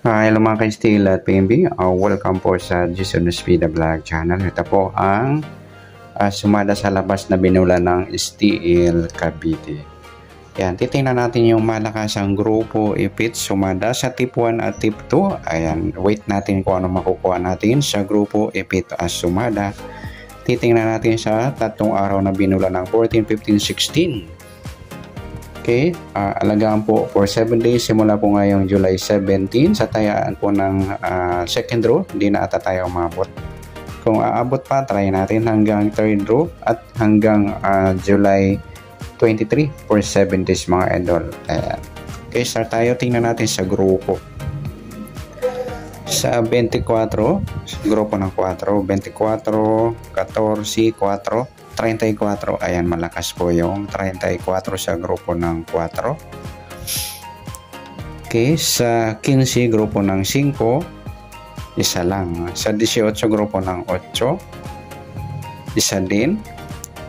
Hello mga ka-Steel at PMB. Welcome po sa Jason Espida Vlog Channel. Ito po ang sumada sa labas na binula ng STL Cavite. Yan, titingnan natin yung malakasang grupo ipit sumada sa tip 1 at tip 2. Ayan, wait natin kung ano makukuha natin sa grupo ipit sumada. Titingnan natin sa tatlong araw na binula ng 14, 15, 16. Okay, alagaan po for 7 days simula po ngayong July 17 sa tayaan po ng second row. Hindi na ata tayo umabot. Kung aabot pa, try natin hanggang third row at hanggang July 23 for 7 days mga idol. Ayan. Okay, start tayo. Tingnan natin sa grupo. Sa 24, grupo ng 4, 24, 14, 4, 34, ayan, malakas po yung 34 sa grupo ng 4. Okay, sa 15 grupo ng 5, isa lang. Sa 18 grupo ng 8, isa din.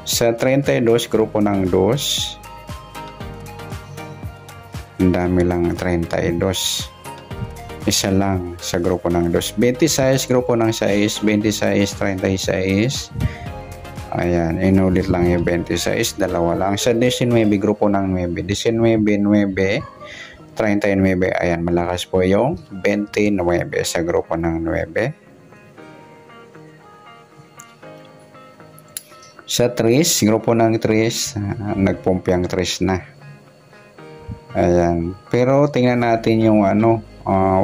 Sa 32 grupo ng 2, ang dami lang, 32. Isa lang sa grupo ng 2. 26 grupo ng 6, 26, 36. Ayan, inulit lang yung 26, dalawa lang. Sa 19 grupo ng 9, 19, 9, 39, ayan, malakas po yung 29 sa grupo ng 9. Sa 3, grupo ng 3, nagpumpiang 3 na. Ayan, pero tingnan natin yung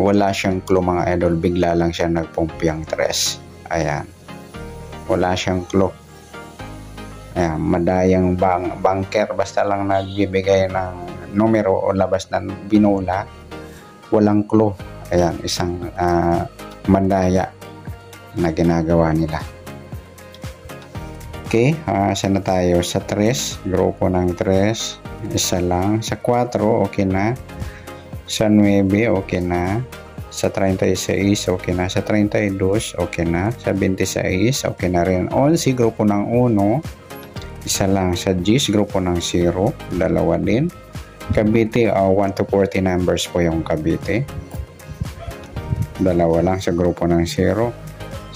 wala siyang clue mga idol, bigla lang siya nagpumpiang 3. Ayan, wala siyang clue. Ayan, madayang banker, basta lang nagbibigay ng numero o labas ng binula, walang clue. Ayan, isang mandaya na ginagawa nila. Okay, saan na tayo? Sa 3, grupo ng 3, isa lang. Sa 4, okay na. Sa 9, okay na. Sa 36, okay na. Sa 32, okay na. Sa 26, okay na rin. 11, grupo ng 1, isa lang. Sa 10, grupo ng 0, dalawa din. Cavite, 1 to 40 numbers po yung Cavite. Dalawa lang sa grupo ng 0.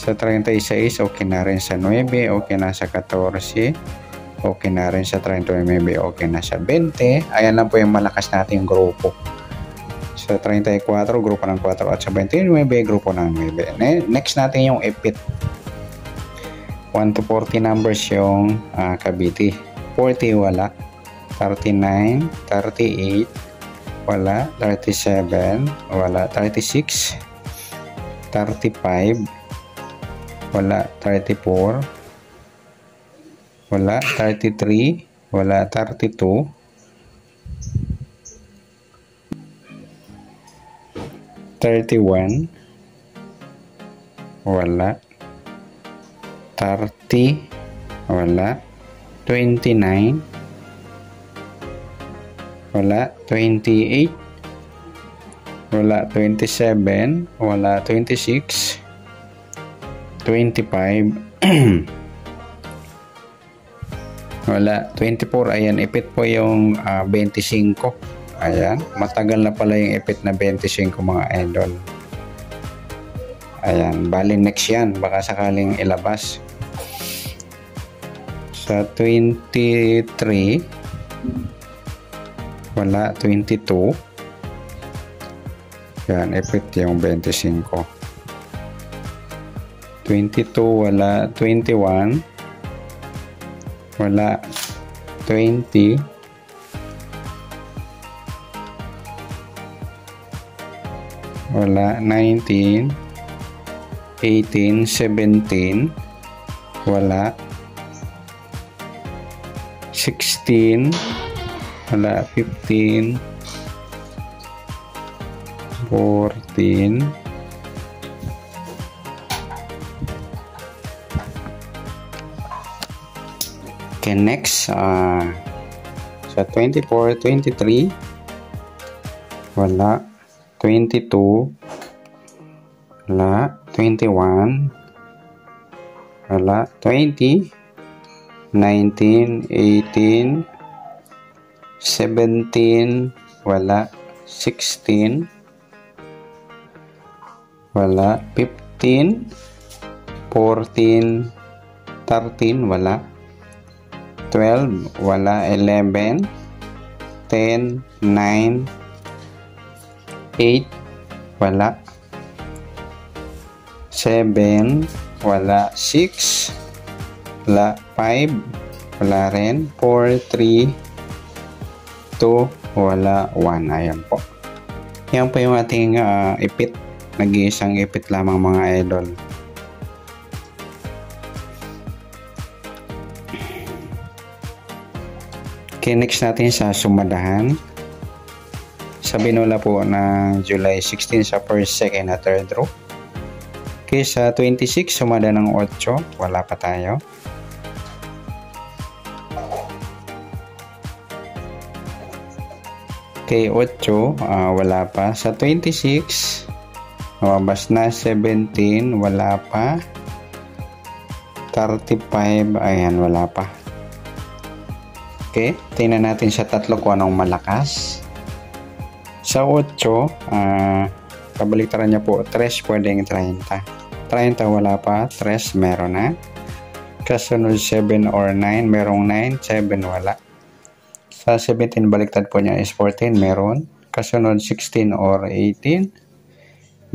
Sa 36, okay na rin. Sa 9, okay na. Sa 14, okay na rin. Sa 39, okay na. Sa 20, ayan lang po yung malakas nating grupo. Sa 34, grupo ng 4 at sa 29, grupo ng 9. Next natin yung ipit. 1 to 40 numbers yung Cavite. 40 wala. 39, 38 wala. 37 wala. 36, 35 wala. 34 wala. 33 wala. 32 31 wala. 30 wala. 29 wala. 28 wala. 27 wala. 26 25 wala. 24, ayan, ipit po yung 25. Ayan, matagal na pala yung ipit na 25 mga idol. Ayan, bali next yan, baka sakaling ilabas. Sa 23 wala. 22, yan, ipit yung 25. 22 wala. 21 wala. 20 wala. 19 18 17 wala. 16 wala. 15 14 okay, next sa 24 23 wala. 22 wala. 21 wala. 20 19 18 17 wala. 16 wala. 15, 14, 13, wala. 12, wala. 11, 10, 9, 8, wala. 7, wala. 6, wala. 5, wala rin. 4, 3, 2, wala. 1. Ayan po. Yan po yung ating ipit. Nag-iisang ipit lamang mga idol. Okay, next natin sa sumadahan. Sa binula po ng July 16 sa first, second, at third row. Okay, sa 26, sumada ng 8. Wala pa tayo. Okay, 8. Wala pa. Sa 26, lumabas na. 17. Wala pa. 35. Ayan, wala pa. Okay, tingnan natin sa tatlo kung anong malakas. Sa 8, kabaliktaran niya po. 3 pwedeng 30. 30 wala pa. 3 meron na. Kasunod 7 or 9. Merong 9. 7 wala. Sa 17 baliktad po niya is 14. Meron. Kasunod 16 or 18.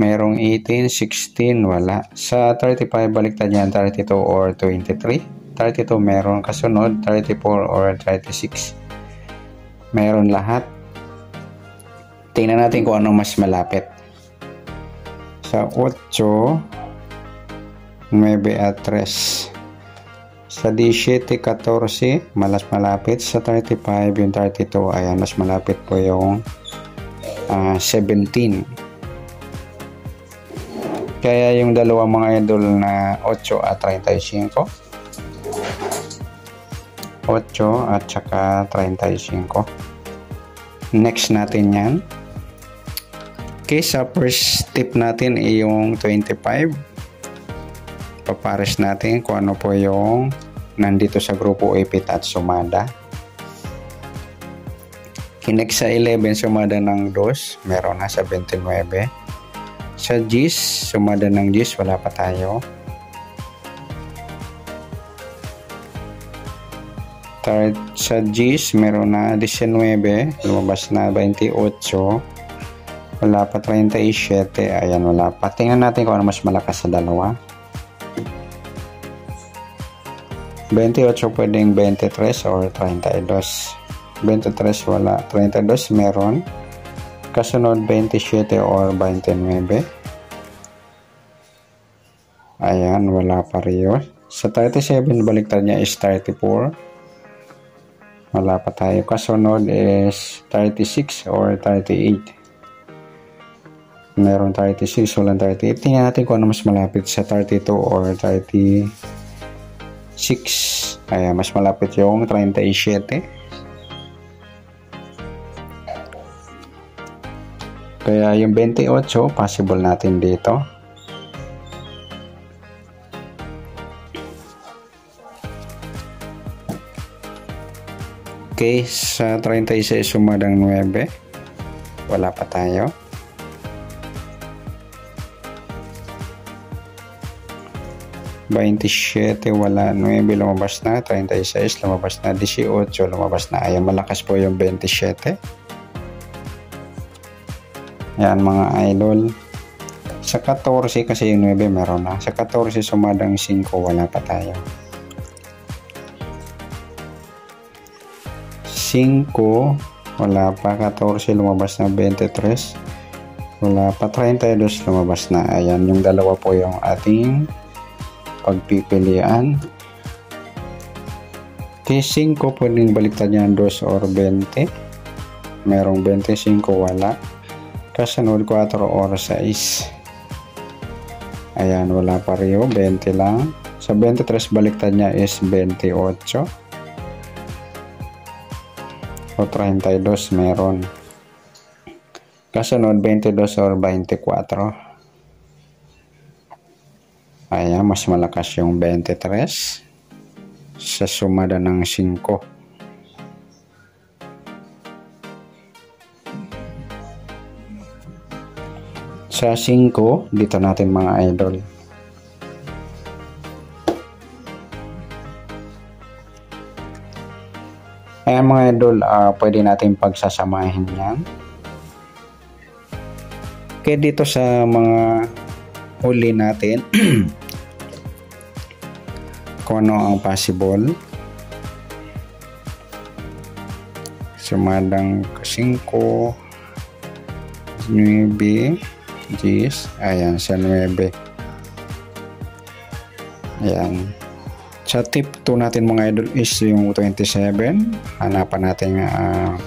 Merong 18. 16 wala. Sa 35 baliktad niya 32 or 23. 32 meron. Kasunod 34 or 36. Meron lahat. Tingnan natin kung ano mas malapit. Sa 8, 9 at 3. Sa 17, 14, mas malapit. Sa 35, yung 32, ayan, mas malapit po yung 17. Kaya yung dalawang mga idol na 8 at 35. 8 at saka 35. Next natin yan. Okay, sa first tip natin ay yung 25. Papares natin kung ano po yung nandito sa grupo ipit at sumada. Next sa 11, sumada ng 2. Meron na sa 29. Sa 10, sumada ng 10. Wala pa tayo. Sa 10, meron na 19. Lumabas na 28. Wala pa 37. Ayan, wala pa. Tingnan natin kung ano mas malakas sa dalawa. 28 pwedeng 23 or 32. 23 wala. 32 meron. Kasunod 27 or 29. Ayan, wala pa rin. Sa 37, baliktad niya is 34. Wala pa tayo. Kasunod is 36 or 38. Meron 36, walang 38. Tingnan natin kung ano mas malapit sa 32 or 36. Ayan, mas malapit yung 37. Kaya yung 28, possible natin dito. Okay, sa 36, sumadang 9. Wala pa tayo. 27, wala. 9, lumabas na. 36, lumabas na. 18, lumabas na. Ayan, malakas po yung 27. Yan mga idol. Sa 14, kasi yung 9 meron na. Sa 14, sumadang 5, wala pa tayo. 5, wala pa. 14, lumabas na. 23, wala pa. 32, lumabas na. Ayan, yung dalawa po yung ating pagpipilian. T5, pwedeng baliktad niya 2 or 20. Merong 25, wala. Kasunod 4 or 6. Ayan, wala pa rin. 20 lang. Sa 23, baliktad niya is 28. O 32 meron. Kasunod 22 or 24. Ayan, mas malakas yung 23 sa sumada ng 5. Sa 5, dito natin mga idol. Ayan mga idol, pwede natin pagsasamahin yan. Okay, dito sa mga huli natin, kung ano ang possible. Sumadang 5, 9, 10, ayan, sa 9. Ayan. Sa tip 2 natin mga idol is yung 27. Hanapan natin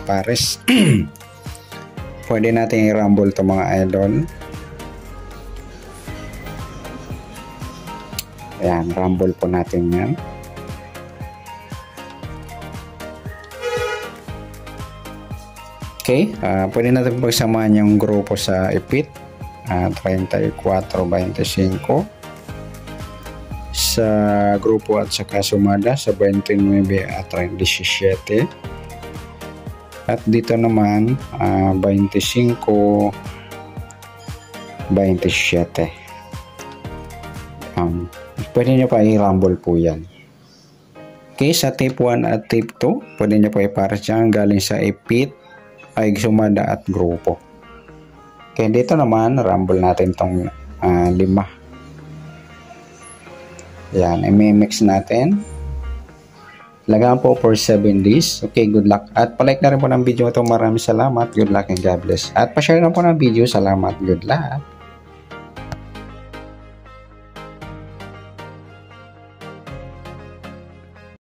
pares. Pwede natin i-rumble to mga idol. Ayan, rumble po natin yan. Okay, pwede natin pagsamahan yung grupo sa ipit. 34-25. Sa grupo at saka sumada sa 29 at 17. At dito naman 25, 27. Pwede nyo pa i-rumble po yan. Okay, sa tip 1 at tip 2, pwede nyo pa ipares dyan galing sa ipit, ay sumada at grupo. Okay, dito naman rumble natin tong 5. Yan, i-mix natin. Lagaan po for 7 days. Okay, good luck. At palike na rin po ng video ito. Maraming salamat. Good luck and God bless. At pa-share na po ng video. Salamat. Good luck.